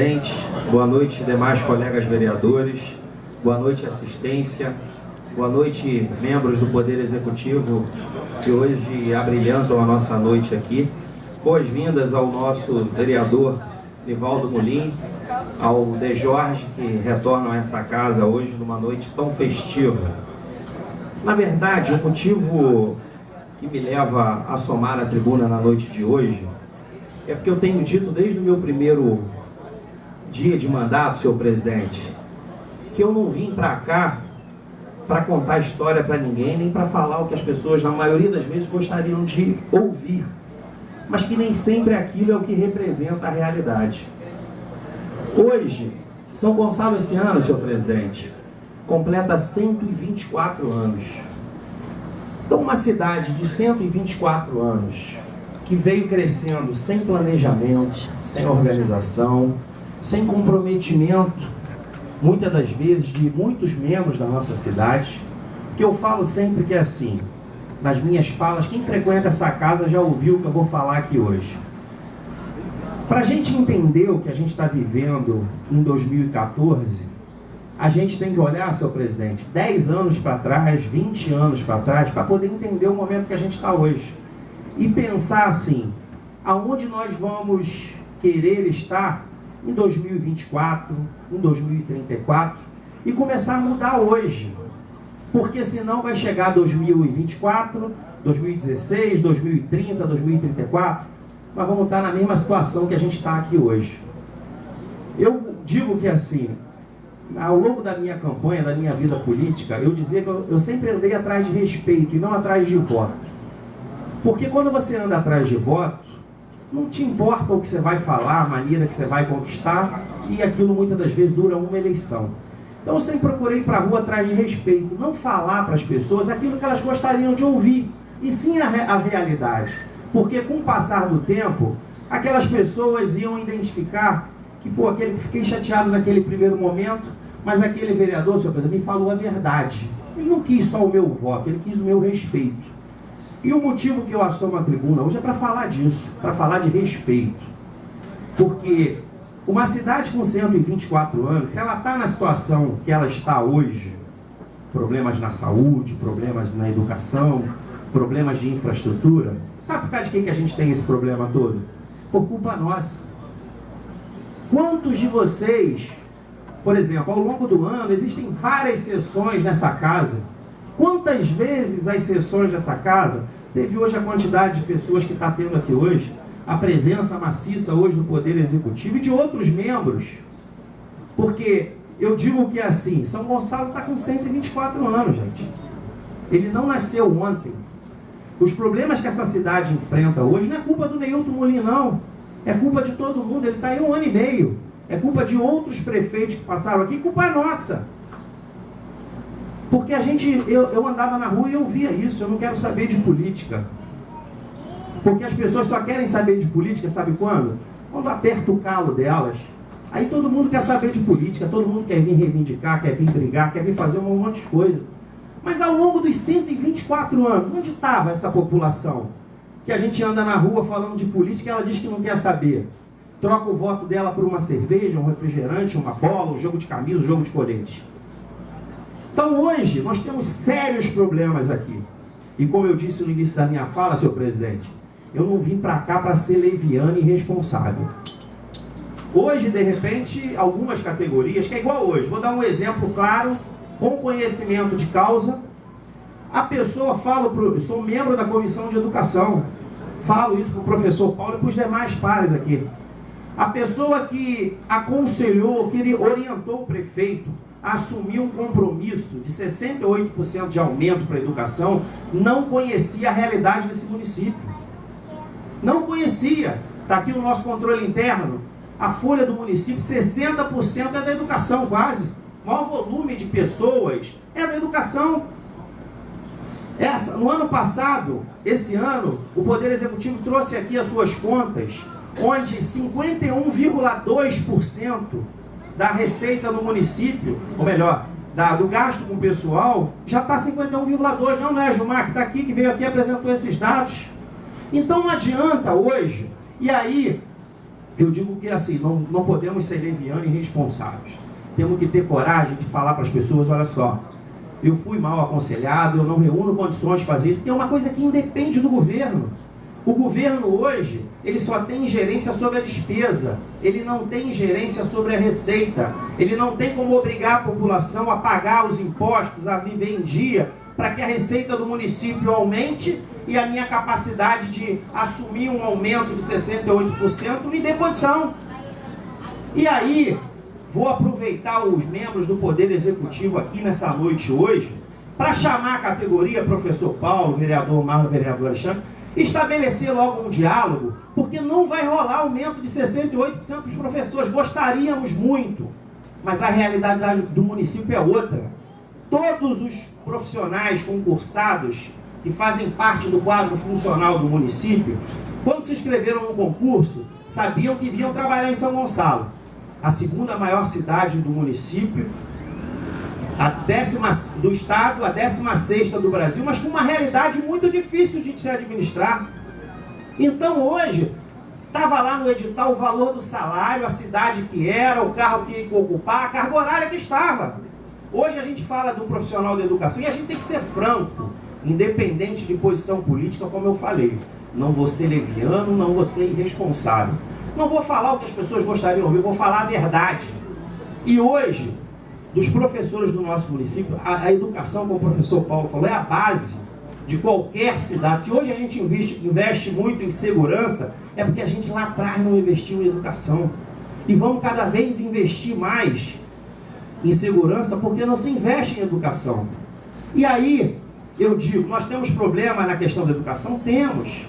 presidente, boa noite demais colegas vereadores, boa noite assistência, boa noite membros do Poder Executivo que hoje abrilhantam a nossa noite aqui. Boas-vindas ao nosso vereador Nivaldo Molim, ao De Jorge, que retornam a essa casa hoje numa noite tão festiva. Na verdade, o motivo que me leva a somar a tribuna na noite de hoje é porque eu tenho dito desde o meu primeiro dia de mandato, senhor presidente, que eu não vim para cá para contar história para ninguém, nem para falar o que as pessoas, na maioria das vezes, gostariam de ouvir, mas que nem sempre aquilo é o que representa a realidade. Hoje, São Gonçalo esse ano, senhor presidente, completa 124 anos. Então, uma cidade de 124 anos, que veio crescendo sem planejamento, sem organização, sem comprometimento, muitas das vezes, de muitos membros da nossa cidade, que eu falo sempre que é assim, nas minhas falas, quem frequenta essa casa já ouviu o que eu vou falar aqui hoje. Para a gente entender o que a gente está vivendo em 2014, a gente tem que olhar, senhor presidente, 10 anos para trás, 20 anos para trás, para poder entender o momento que a gente está hoje. E pensar assim, aonde nós vamos querer estar em 2024, em 2034, e começar a mudar hoje. Porque senão vai chegar 2024, 2016, 2030, 2034, nós vamos estar na mesma situação que a gente está aqui hoje. Eu digo que assim, ao longo da minha campanha, da minha vida política, eu dizia que eu sempre andei atrás de respeito e não atrás de voto. Porque quando você anda atrás de voto, não te importa o que você vai falar, a maneira que você vai conquistar, e aquilo muitas das vezes dura uma eleição. Então eu sempre procurei ir para a rua atrás de respeito, não falar para as pessoas aquilo que elas gostariam de ouvir, e sim a realidade. Porque com o passar do tempo, aquelas pessoas iam identificar que, aquele que fiquei chateado naquele primeiro momento, mas aquele vereador, senhor presidente, me falou a verdade. Ele não quis só o meu voto, ele quis o meu respeito. E o motivo que eu assumo a tribuna hoje é para falar disso, para falar de respeito. Porque uma cidade com 124 anos, se ela está na situação que ela está hoje, problemas na saúde, problemas na educação, problemas de infraestrutura, sabe por causa de quem que a gente tem esse problema todo? Por culpa nossa. Quantos de vocês, por exemplo, ao longo do ano, existem várias sessões nessa casa. Quantas vezes as sessões dessa casa, teve hoje a quantidade de pessoas que está tendo aqui hoje, a presença maciça hoje do Poder Executivo e de outros membros. Porque eu digo que é assim, São Gonçalo está com 124 anos, gente. Ele não nasceu ontem. Os problemas que essa cidade enfrenta hoje não é culpa do Neilton Molim, não. É culpa de todo mundo, ele está aí 1 ano e meio. É culpa de outros prefeitos que passaram aqui, culpa é nossa. Porque eu andava na rua e eu via isso, eu não quero saber de política. Porque as pessoas só querem saber de política, sabe quando? Quando aperta o calo delas. Aí todo mundo quer saber de política, todo mundo quer vir reivindicar, quer vir brigar, quer vir fazer um monte de coisa. Mas ao longo dos 124 anos, onde estava essa população? Que a gente anda na rua falando de política e ela diz que não quer saber. Troca o voto dela por uma cerveja, um refrigerante, uma bola, um jogo de camisa, um jogo de colete. Então hoje nós temos sérios problemas aqui. E como eu disse no início da minha fala, senhor presidente, eu não vim para cá para ser leviano e irresponsável. Hoje, de repente, algumas categorias, que é igual hoje, vou dar um exemplo claro, com conhecimento de causa. A pessoa fala, eu sou membro da Comissão de Educação, falo isso para o professor Paulo e para os demais pares aqui. A pessoa que aconselhou, que orientou o prefeito a assumir um compromisso de 68% de aumento para a educação, não conhecia a realidade desse município. Não conhecia. Está aqui no nosso controle interno. A folha do município, 60% é da educação, quase. O maior volume de pessoas é da educação. No ano passado, esse ano, o Poder Executivo trouxe aqui as suas contas, onde 51,2% da receita no município, ou melhor, do gasto com o pessoal, já está 51,2%. Não é, Gilmar, que está aqui, que veio aqui e apresentou esses dados. Então não adianta hoje, e aí eu digo que assim, não podemos ser levianos e irresponsáveis. Temos que ter coragem de falar para as pessoas, olha só, eu fui mal aconselhado, eu não reúno condições de fazer isso, porque é uma coisa que independe do governo. O governo hoje, ele só tem ingerência sobre a despesa, ele não tem ingerência sobre a receita, ele não tem como obrigar a população a pagar os impostos, a viver em dia, para que a receita do município aumente e a minha capacidade de assumir um aumento de 68% me dê condição. E aí, vou aproveitar os membros do Poder Executivo aqui nessa noite hoje, para chamar a categoria, professor Paulo, vereador Marlon, vereador Alexandre, estabelecer logo um diálogo, porque não vai rolar aumento de 68% dos professores. Gostaríamos muito, mas a realidade do município é outra. Todos os profissionais concursados que fazem parte do quadro funcional do município, quando se inscreveram no concurso, sabiam que vinham trabalhar em São Gonçalo, a segunda maior cidade do município, a 10ª do estado, a 16ª do Brasil, mas com uma realidade muito difícil de se administrar. Então hoje, estava lá no edital o valor do salário, a cidade que era, o carro que ia ocupar, a carga horária que estava. Hoje a gente fala do profissional da educação e a gente tem que ser franco, independente de posição política, como eu falei. Não vou ser leviano, não vou ser irresponsável. Não vou falar o que as pessoas gostariam de ouvir, vou falar a verdade. E hoje, dos professores do nosso município, a educação, como o professor Paulo falou, é a base de qualquer cidade. Se hoje a gente investe muito em segurança, é porque a gente lá atrás não investiu em educação. E vamos cada vez investir mais em segurança, porque não se investe em educação. E aí, eu digo, nós temos problema na questão da educação? Temos.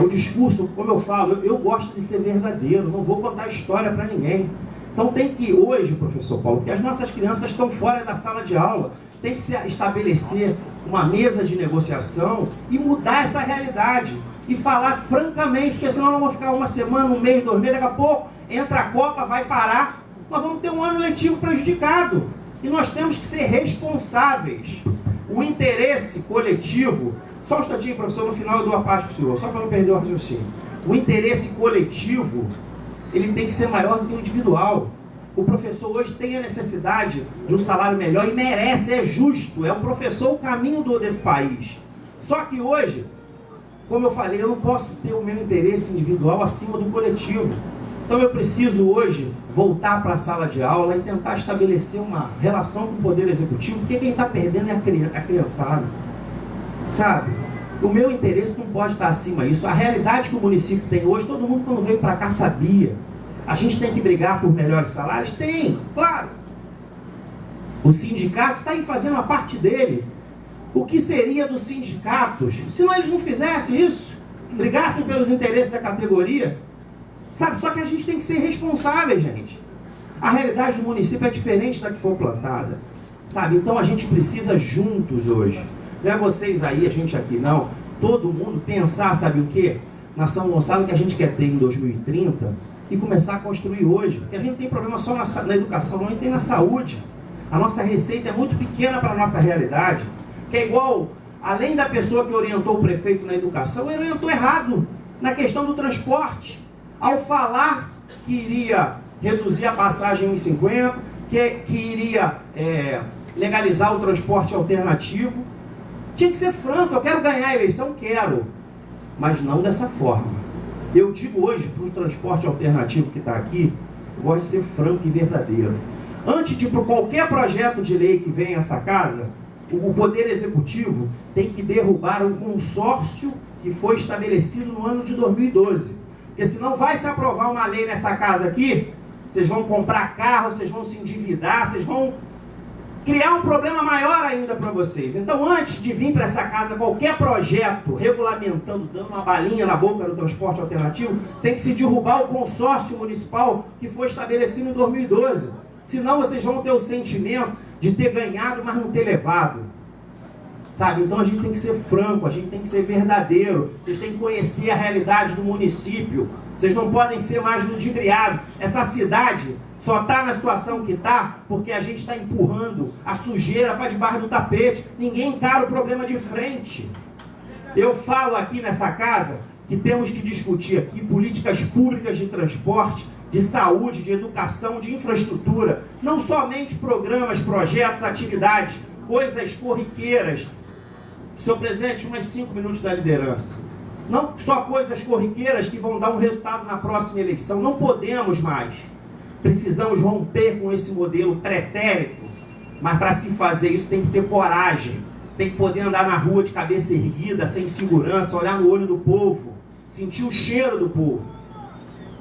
O discurso, como eu falo, eu gosto de ser verdadeiro, não vou contar história para ninguém. Então tem que hoje, professor Paulo, porque as nossas crianças estão fora da sala de aula, tem que se estabelecer uma mesa de negociação e mudar essa realidade. E falar francamente, porque senão nós vamos ficar uma semana, um mês, 2 meses, daqui a pouco entra a Copa, vai parar, nós vamos ter um ano letivo prejudicado. E nós temos que ser responsáveis. O interesse coletivo, só um instantinho, professor, no final eu dou a parte para o senhor, só para não perder o raciocínio. O interesse coletivo, ele tem que ser maior do que o individual. O professor hoje tem a necessidade de um salário melhor e merece, é justo, é o professor o caminho desse país. Só que hoje, como eu falei, eu não posso ter o meu interesse individual acima do coletivo. Então eu preciso hoje voltar para a sala de aula e tentar estabelecer uma relação com o Poder Executivo, porque quem está perdendo é a criançada. Sabe? O meu interesse não pode estar acima disso. A realidade que o município tem hoje, todo mundo quando veio para cá sabia. A gente tem que brigar por melhores salários? Tem, claro. O sindicato está aí fazendo a parte dele. O que seria dos sindicatos se eles não fizessem isso? Brigassem pelos interesses da categoria? Sabe? Só que a gente tem que ser responsável, gente. A realidade do município é diferente da que for plantada. Sabe? Então a gente precisa juntos hoje. Não é vocês aí, a gente aqui, não. Todo mundo pensar, sabe o quê? Na São Gonçalo que a gente quer ter em 2030 e começar a construir hoje. Porque a gente não tem problema só na educação, não, a gente tem na saúde. A nossa receita é muito pequena para a nossa realidade. Que é igual, além da pessoa que orientou o prefeito na educação, ele orientou errado na questão do transporte. Ao falar que iria reduzir a passagem em 1,50, que iria legalizar o transporte alternativo, tinha que ser franco. Eu quero ganhar a eleição, quero, mas não dessa forma. Eu digo hoje para o transporte alternativo que está aqui, eu gosto de ser franco e verdadeiro. Antes de qualquer projeto de lei que venha a essa casa, o Poder Executivo tem que derrubar um consórcio que foi estabelecido no ano de 2012. Porque senão vai se aprovar uma lei nessa casa aqui, vocês vão comprar carro, vocês vão se endividar, vocês vão criar um problema maior ainda para vocês. Então, antes de vir para essa casa qualquer projeto regulamentando, dando uma balinha na boca do transporte alternativo, tem que se derrubar o consórcio municipal que foi estabelecido em 2012. Senão vocês vão ter o sentimento de ter ganhado, mas não ter levado. Sabe? Então a gente tem que ser franco, a gente tem que ser verdadeiro. Vocês têm que conhecer a realidade do município. Vocês não podem ser mais ludibriados. Essa cidade só está na situação que está porque a gente está empurrando a sujeira para debaixo do tapete. Ninguém encara o problema de frente. Eu falo aqui nessa casa que temos que discutir aqui políticas públicas de transporte, de saúde, de educação, de infraestrutura, não somente programas, projetos, atividades, coisas corriqueiras. Senhor presidente, mais 5 minutos da liderança. Não só coisas corriqueiras que vão dar um resultado na próxima eleição. Não podemos mais. Precisamos romper com esse modelo pretérito. Mas para se fazer isso tem que ter coragem. Tem que poder andar na rua de cabeça erguida, sem segurança, olhar no olho do povo, sentir o cheiro do povo.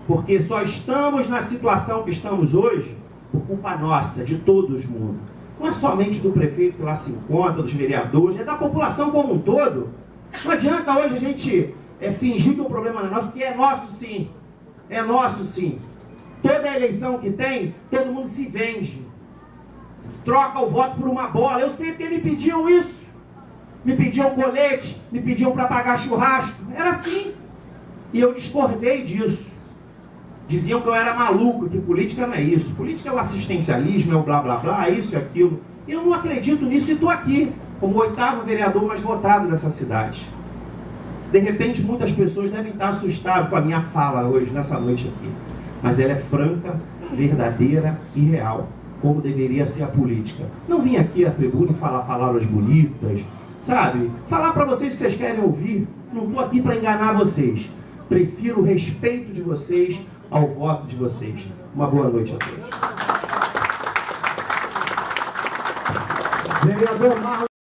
Porque só estamos na situação que estamos hoje por culpa nossa, de todos mundo. Não é somente do prefeito que lá se encontra, dos vereadores, é da população como um todo. Não adianta hoje a gente fingir que o problema não é nosso, porque é nosso sim. É nosso sim. Toda eleição que tem, todo mundo se vende. Troca o voto por uma bola. Eu sei porque me pediam isso. Me pediam colete, me pediam para pagar churrasco. Era assim. E eu discordei disso. Diziam que eu era maluco, que política não é isso. Política é o assistencialismo, é o blá blá blá, é isso e aquilo. Eu não acredito nisso e estou aqui, como o 8º vereador mais votado dessa cidade. De repente, muitas pessoas devem estar assustadas com a minha fala hoje, nessa noite aqui. Mas ela é franca, verdadeira e real, como deveria ser a política. Não vim aqui à tribuna falar palavras bonitas, sabe? Falar para vocês que vocês querem ouvir. Não estou aqui para enganar vocês. Prefiro o respeito de vocês ao voto de vocês. Uma boa noite a todos. Vereador Marlon.